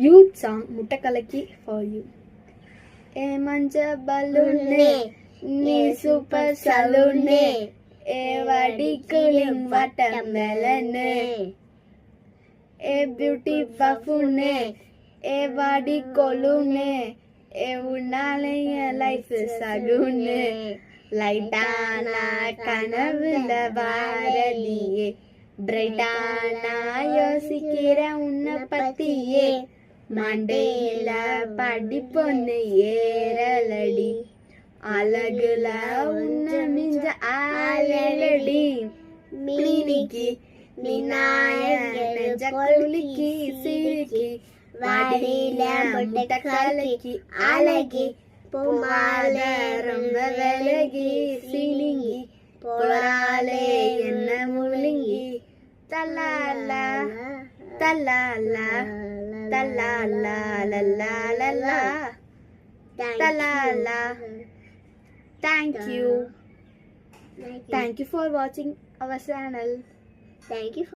Youth song ముట్టకలకి for you. ఏ మంచ బలూనే నీ సూపర్ సలూనే, ఏ వాడి కూలింగ్ వాటర్ మెలనే, ఏ బ్యూటీ బఫూనే, ఏ వాడి కొలునే, ఏ ఉండాలి లైఫ్ సగునే, லைட்டான கனவுல வாரதியே, பிரைட்டான யோசிக்கிற உன்னை பத்தியே, மண்டையில படிப்பொன்னு ஏறலடி, அழகுல உன்னை மிஞ்ச ஆளலடி, மீனிக்கு நீ நாயஞ்ச குலுக்கி சிரிக்கி, வாடியில முட்டை கலக்கி அழகி, பூமால ரொம்ப விலகி சிலிங்கி, போராலே என்ன முழுங்கி, தலாலா தலாலா தலாலா லலா லலா தலாலா. Thank you for watching our channel. Thank you.